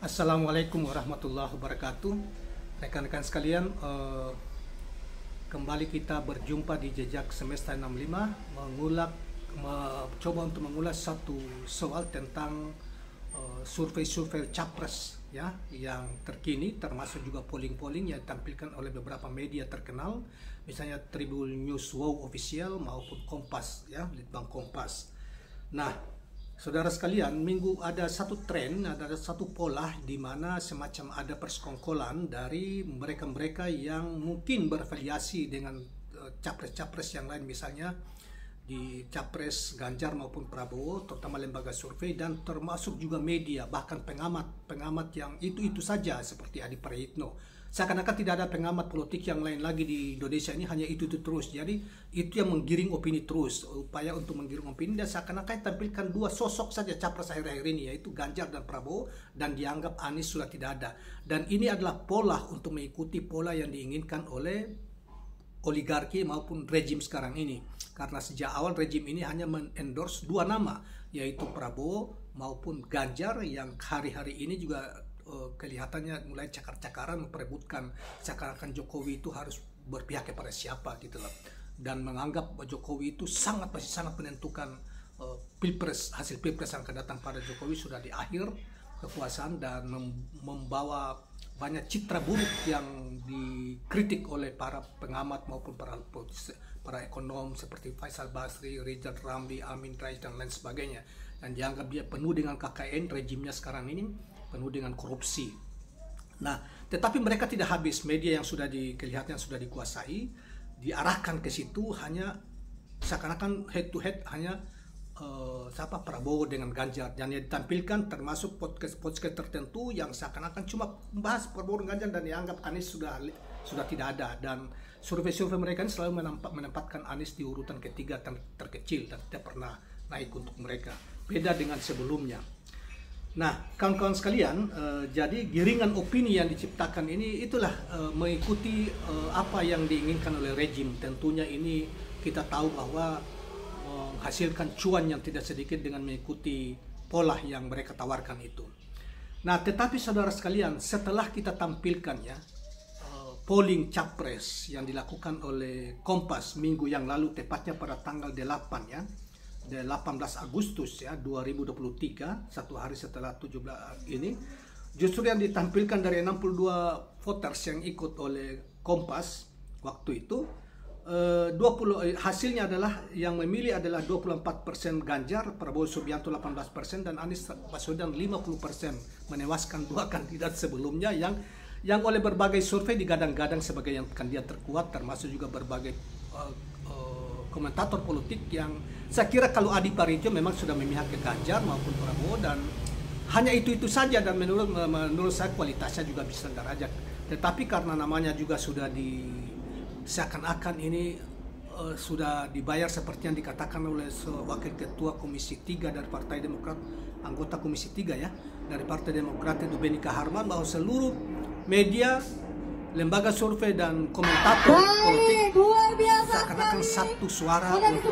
Assalamualaikum warahmatullahi wabarakatuh. Rekan-rekan sekalian, kembali kita berjumpa di Jejak Semesta 65 coba untuk mengulas satu soal tentang survei-survei capres ya yang terkini, termasuk juga polling-polling yang ditampilkan oleh beberapa media terkenal, misalnya Tribun News Wow Official maupun Kompas ya, Litbang Kompas. Nah, saudara sekalian, minggu ada satu tren, ada satu pola di mana semacam ada persekongkolan dari mereka-mereka yang mungkin berafiliasi dengan capres-capres yang lain, misalnya di capres Ganjar maupun Prabowo, terutama lembaga survei dan termasuk juga media, bahkan pengamat yang itu saja seperti Adi Prayitno. Seakan-akan tidak ada pengamat politik yang lain lagi di Indonesia ini, hanya itu terus. Jadi itu yang menggiring opini terus, upaya untuk menggiring opini, dan seakan-akan tampilkan dua sosok saja capres akhir-akhir ini, yaitu Ganjar dan Prabowo, dan dianggap Anies sudah tidak ada. Dan ini adalah pola untuk mengikuti pola yang diinginkan oleh oligarki maupun rejim sekarang ini. Karena sejak awal rejim ini hanya mengendorse dua nama, yaitu Prabowo maupun Ganjar, yang hari-hari ini juga kelihatannya mulai cakar-cakaran memperebutkan seakan-akan Jokowi itu harus berpihak kepada siapa gitu loh, dan menganggap Jokowi itu masih sangat menentukan hasil pilpres yang akan datang pada Jokowi sudah di akhir kekuasaan, dan membawa banyak citra buruk yang dikritik oleh para pengamat maupun para ekonom seperti Faisal Basri, Rizal Ramli, Amin Rais dan lain sebagainya, dan dianggap dia penuh dengan KKN, rejimnya sekarang ini penuh dengan korupsi. Nah, tetapi mereka tidak habis. Media yang kelihatannya sudah dikuasai, diarahkan ke situ, hanya seakan-akan head to head hanya Prabowo dengan Ganjar, dan yang ditampilkan termasuk podcast tertentu yang seakan-akan cuma membahas Prabowo dan Ganjar, dan dianggap Anies sudah tidak ada. Dan survei-survei mereka ini selalu menempatkan Anies di urutan ketiga terkecil dan tidak pernah naik untuk mereka, beda dengan sebelumnya. Nah, kawan-kawan sekalian, jadi giringan opini yang diciptakan ini itulah mengikuti apa yang diinginkan oleh rejim. Tentunya ini kita tahu bahwa menghasilkan cuan yang tidak sedikit dengan mengikuti pola yang mereka tawarkan itu. Nah, tetapi saudara sekalian, setelah kita tampilkan ya polling capres yang dilakukan oleh Kompas minggu yang lalu, tepatnya pada tanggal 8 ya, 18 Agustus ya 2023, satu hari setelah 17 ini, justru yang ditampilkan dari 62 voters yang ikut oleh Kompas waktu itu, hasilnya adalah yang memilih adalah 24% Ganjar, Prabowo Subianto 18%, dan Anies Baswedan 50%, menewaskan dua kandidat sebelumnya yang oleh berbagai survei digadang-gadang sebagai yang kandidat terkuat, termasuk juga berbagai komentator politik yang saya kira kalau Adi Prayitno memang sudah memihak ke Ganjar maupun Prabowo, dan hanya itu saja, dan menurut saya kualitasnya juga bisa derajat. Tetapi karena namanya juga sudah seakan-akan ini sudah dibayar seperti yang dikatakan oleh wakil ketua Komisi 3 dari Partai Demokrat, anggota Komisi 3 ya dari Partai Demokrat itu Benika Harman, bahwa seluruh media, lembaga survei dan komentator politik seakan-akan satu suara untuk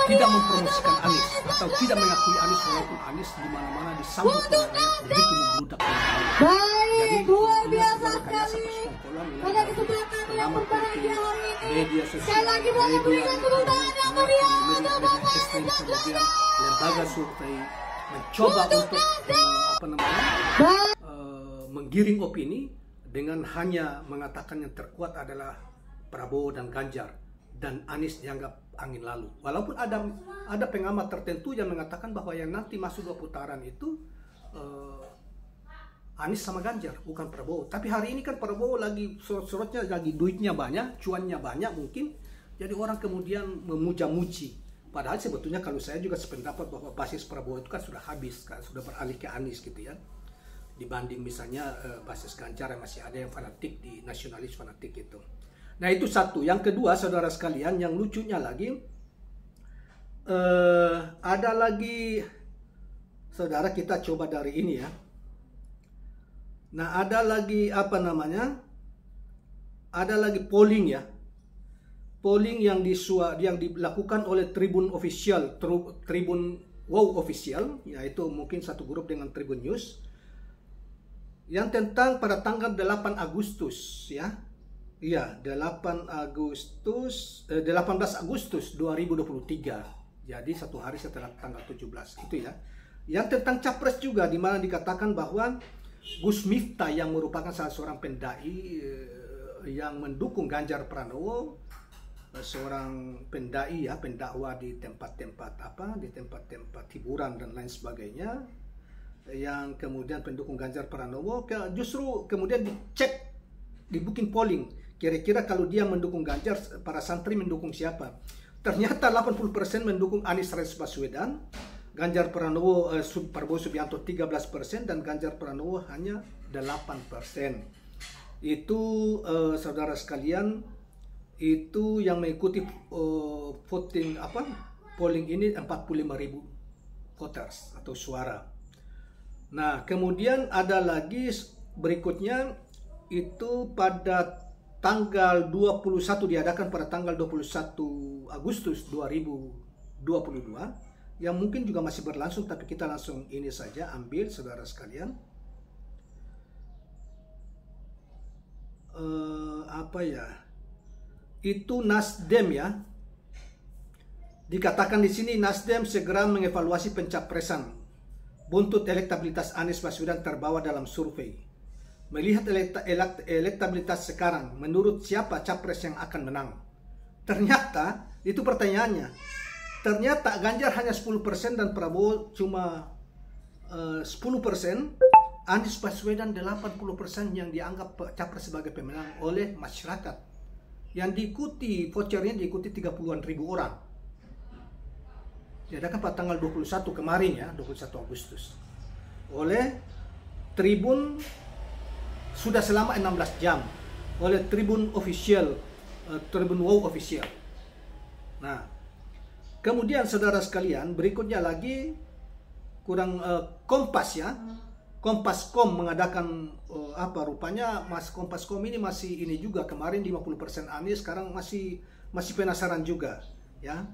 tidak mempromosikan Anies atau tidak mengakui Anies, walaupun Anies di mana-mana disambut begitu membludak. Jadi rekayasa persekongkolan pengamat politik, media sosial, media kemudian lembaga survei mencoba untuk menggiring opini dengan hanya mengatakan yang terkuat adalah Prabowo dan Ganjar, dan Anies dianggap angin lalu. Walaupun ada pengamat tertentu yang mengatakan bahwa yang nanti masuk 2 putaran itu Anies sama Ganjar, bukan Prabowo. Tapi hari ini kan Prabowo lagi sorot-sorotnya, lagi duitnya banyak, cuannya banyak mungkin, jadi orang kemudian memuja-muji. Padahal sebetulnya kalau saya juga sependapat bahwa basis Prabowo itu kan sudah habis, kan sudah beralih ke Anies gitu ya, dibanding misalnya basis Ganjar yang masih ada yang fanatik, di nasionalis fanatik itu. Nah, itu satu. Yang kedua, saudara sekalian, yang lucunya lagi ada lagi, saudara, kita coba dari ini ya. Nah, ada lagi ada lagi polling ya, polling yang dilakukan oleh Tribun Official, Tribun Wow Official, yaitu mungkin satu grup dengan Tribun News, yang tentang pada tanggal 8 Agustus ya. Iya, 18 Agustus 2023. Jadi satu hari setelah tanggal 17 itu ya. Yang tentang capres juga, di mana dikatakan bahwa Gus Miftah yang merupakan salah seorang pendai yang mendukung Ganjar Pranowo, seorang pendai ya, pendakwah di tempat-tempat di tempat-tempat hiburan dan lain sebagainya, yang kemudian pendukung Ganjar Pranowo, justru kemudian dicek, dibikin polling, kira-kira kalau dia mendukung Ganjar, para santri mendukung siapa? Ternyata 80% mendukung Anies Rashid Baswedan, Ganjar Pranowo, Prabowo Subianto 13%, dan Ganjar Pranowo hanya 8%. Itu saudara sekalian, itu yang mengikuti voting polling ini 45.000 voters atau suara. Nah, kemudian ada lagi berikutnya, itu pada tanggal 21, diadakan pada tanggal 21 Agustus 2022, yang mungkin juga masih berlangsung, tapi kita langsung ini saja ambil saudara sekalian. Itu Nasdem ya. Dikatakan di sini Nasdem segera mengevaluasi pencapresan. Buntut elektabilitas Anies Baswedan terbawa dalam survei. Melihat elektabilitas sekarang, menurut siapa capres yang akan menang? Ternyata, itu pertanyaannya. Ternyata Ganjar hanya 10% dan Prabowo cuma 10%. Anies Baswedan 80% yang dianggap capres sebagai pemenang oleh masyarakat. Yang diikuti, vouchernya diikuti 30-an ribu orang. Diadakan pada tanggal 21 kemarin ya, 21 Agustus. Oleh Tribun sudah selama 16 jam oleh Tribun Official, Tribun Wow Official. Nah, kemudian saudara sekalian, berikutnya lagi Kompas ya. Kompas.com mengadakan rupanya Kompas.com ini masih ini juga, kemarin 50% Anies, sekarang masih penasaran juga ya.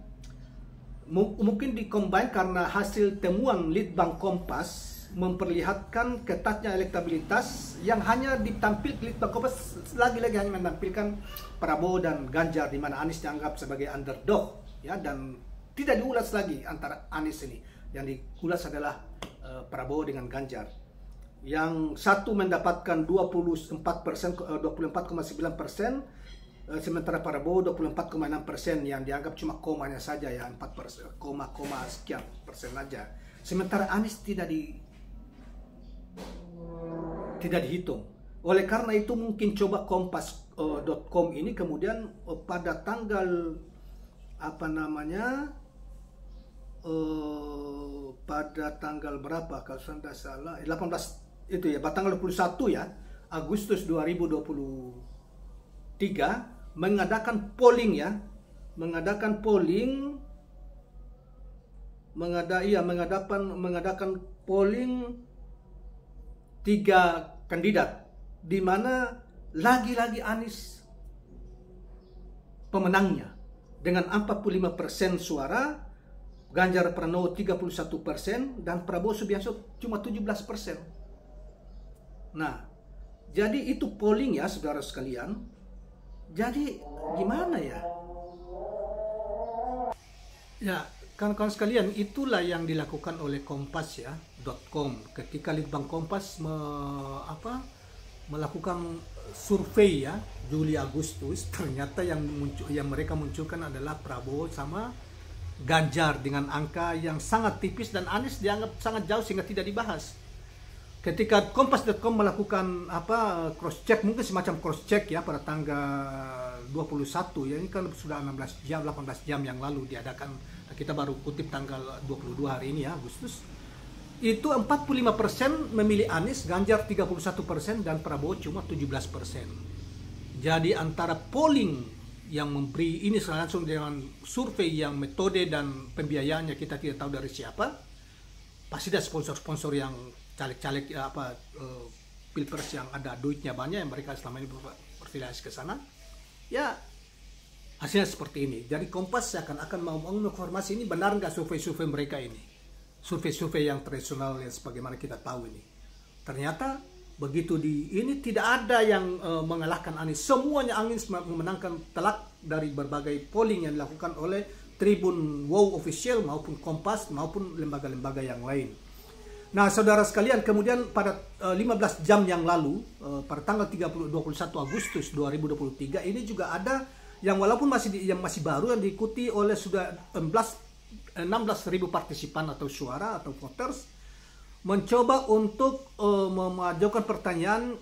Mungkin dikombin karena hasil temuan Litbang Kompas memperlihatkan ketatnya elektabilitas yang hanya ditampilkan Litbang Kompas, lagi-lagi hanya menampilkan Prabowo dan Ganjar, di mana Anies dianggap sebagai underdog ya, dan tidak diulas lagi antara Anies ini. Yang diulas adalah Prabowo dengan Ganjar. Yang satu mendapatkan 24,9%, sementara Prabowo 24,6%, yang dianggap cuma komanya saja ya, 4%, koma sekian persen saja. Sementara Anies tidak dihitung. Oleh karena itu mungkin coba Kompas.com ini kemudian pada tanggal pada tanggal berapa kalau saya tidak salah, 18 itu ya, pada tanggal 21 ya Agustus 2023 mengadakan polling tiga kandidat, di mana lagi-lagi Anies pemenangnya dengan 45% suara, Ganjar Pranowo 31%, dan Prabowo Subianto cuma 17%. Nah, jadi itu polling ya saudara sekalian. Jadi gimana ya? Ya, kawan-kawan sekalian, itulah yang dilakukan oleh Kompas ya, .com. Ketika Litbang Kompas melakukan survei ya, Juli Agustus, ternyata yang mereka munculkan adalah Prabowo sama Ganjar dengan angka yang sangat tipis, dan Anies dianggap sangat jauh sehingga tidak dibahas. Ketika Kompas.com melakukan cross check, mungkin semacam cross check ya, pada tanggal 21 ya, ini kan sudah 18 jam yang lalu diadakan, kita baru kutip tanggal 22 hari ini ya, Agustus. Itu 45% memilih Anies, Ganjar 31%, dan Prabowo cuma 17%. Jadi antara polling yang memberi ini langsung dengan survei yang metode dan pembiayaannya kita tidak tahu dari siapa, pasti ada sponsor-sponsor yang caleg-caleg pilpres yang ada duitnya banyak, yang mereka selama ini berafiliasi ke sana ya, hasilnya seperti ini. Jadi Kompas seakan-akan mau menginformasi ini benar nggak survei-survei mereka ini. survei-survei yang tradisional yang sebagaimana kita tahu ini. Ternyata begitu ini tidak ada yang mengalahkan Anies. Semuanya Anies memenangkan telak dari berbagai polling yang dilakukan oleh Tribun Wow Official maupun Kompas maupun lembaga-lembaga yang lain. Nah, saudara sekalian, kemudian pada 15 jam yang lalu, pada tanggal 21 Agustus 2023, ini juga ada yang walaupun masih baru, yang diikuti oleh sudah 16.000 partisipan atau suara atau voters, mencoba untuk mengajukan pertanyaan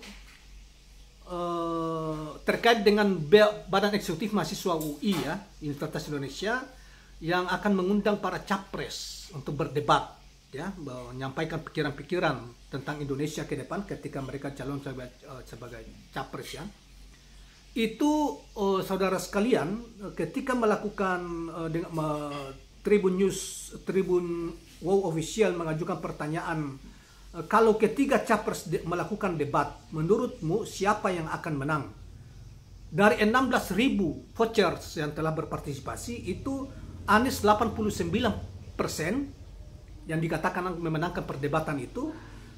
terkait dengan Badan Eksekutif Mahasiswa UI ya, Universitas Indonesia, yang akan mengundang para capres untuk berdebat, ya, menyampaikan pikiran-pikiran tentang Indonesia ke depan ketika mereka calon sebagai capres ya. Itu saudara sekalian, ketika melakukan Tribun Wow Official mengajukan pertanyaan, kalau ketiga capres melakukan debat, menurutmu siapa yang akan menang? Dari 16.000 voters yang telah berpartisipasi, itu Anies 89% yang dikatakan memenangkan perdebatan itu.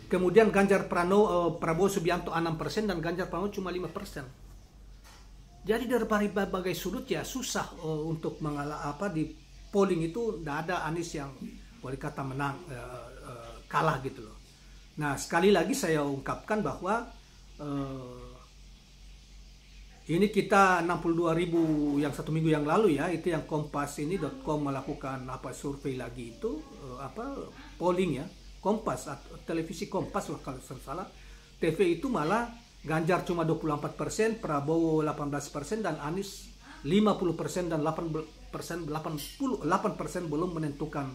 Kemudian Prabowo Subianto 6% dan Ganjar Pranowo cuma 5%. Jadi dari berbagai sudut ya susah untuk di polling itu tidak ada Anies yang boleh kata menang, kalah gitu loh. Nah, sekali lagi saya ungkapkan bahwa ini kita 62.000 yang satu minggu yang lalu ya, itu yang Kompas ini.com melakukan survei lagi itu polling ya, Kompas, televisi Kompas kalau salah, TV itu malah Ganjar cuma 24%, Prabowo 18% dan Anies 50% dan 8% belum menentukan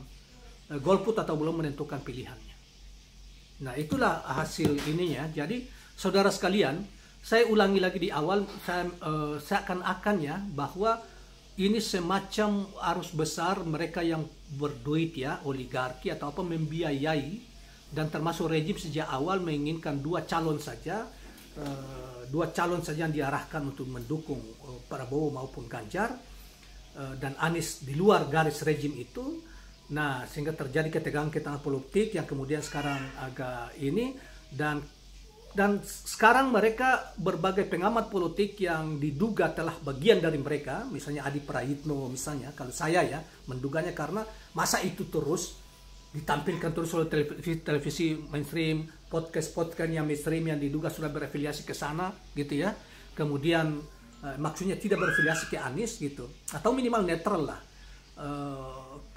golput atau belum menentukan pilihannya. Nah, itulah hasil ininya. Jadi saudara sekalian, saya ulangi lagi di awal, seakan-akan ya bahwa ini semacam arus besar mereka yang berduit ya, oligarki atau apa, membiayai, dan termasuk rejim sejak awal menginginkan dua calon saja yang diarahkan untuk mendukung Prabowo maupun Ganjar, dan Anies di luar garis rejim itu. Nah, sehingga terjadi ketegangan politik yang kemudian sekarang agak ini, dan sekarang mereka berbagai pengamat politik yang diduga telah bagian dari mereka, misalnya Adi Prayitno misalnya, kalau saya ya menduganya, karena masa itu terus ditampilkan terus oleh televisi mainstream, podcast yang mainstream yang diduga sudah berafiliasi ke sana gitu ya, kemudian maksudnya tidak berafiliasi ke Anies gitu, atau minimal netral lah.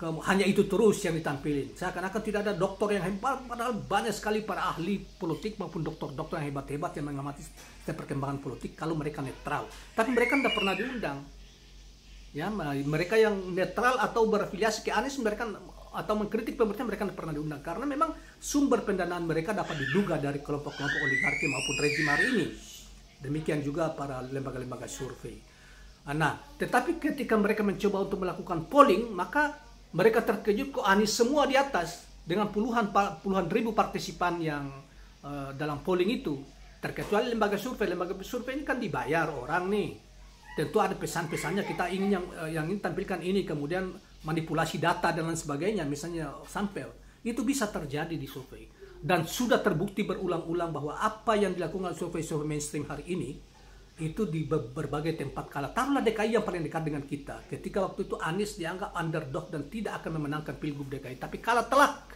Hanya itu terus yang ditampilin. Seakan-akan tidak ada dokter yang hebat, padahal banyak sekali para ahli politik maupun dokter-dokter yang hebat-hebat yang mengamati setiap perkembangan politik kalau mereka netral. Tapi mereka tidak pernah diundang. Ya, mereka yang netral atau berafiliasi ke Anies, mereka atau mengkritik pemerintah, mereka tidak pernah diundang karena memang sumber pendanaan mereka dapat diduga dari kelompok-kelompok oligarki maupun rejim hari ini. Demikian juga para lembaga-lembaga survei. Nah, tetapi ketika mereka mencoba untuk melakukan polling, maka mereka terkejut kok Anies semua di atas dengan puluhan ribu partisipan yang dalam polling itu. Terkecuali lembaga survei ini kan dibayar orang nih. Tentu ada pesan-pesannya, kita ingin yang ini tampilkan ini, kemudian manipulasi data dan lain sebagainya, misalnya sampel. Itu bisa terjadi di survei. Dan sudah terbukti berulang-ulang bahwa apa yang dilakukan survei-survei mainstream hari ini itu di berbagai tempat kalah. Taruhlah DKI yang paling dekat dengan kita. Ketika waktu itu Anies dianggap underdog dan tidak akan memenangkan Pilgub DKI, tapi kalah telak.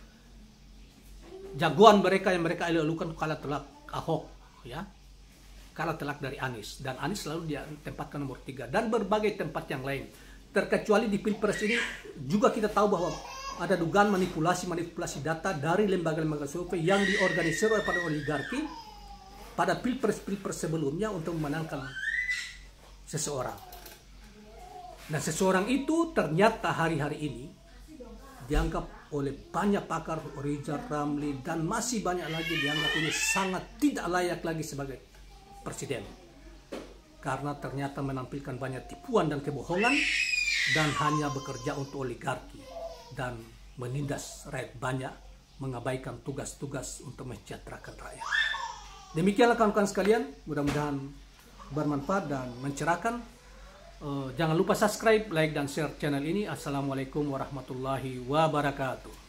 Jagoan mereka yang mereka elu-elukan kalah telak, Ahok, ya, kalah telak dari Anies, dan Anies selalu dia tempatkan nomor 3 dan berbagai tempat yang lain. Terkecuali di Pilpres ini juga kita tahu bahwa ada dugaan manipulasi data dari lembaga-lembaga survei yang diorganisir oleh para oligarki pada pilpres sebelumnya untuk memenangkan seseorang. Nah, seseorang itu ternyata hari-hari ini dianggap oleh banyak pakar, Rizal Ramli dan masih banyak lagi, dianggap ini sangat tidak layak lagi sebagai presiden. Karena ternyata menampilkan banyak tipuan dan kebohongan dan hanya bekerja untuk oligarki dan menindas rakyat banyak, mengabaikan tugas-tugas untuk mensejahterakan rakyat. Demikianlah kawan-kawan sekalian, mudah-mudahan bermanfaat dan mencerahkan. Jangan lupa subscribe, like, dan share channel ini. Assalamualaikum warahmatullahi wabarakatuh.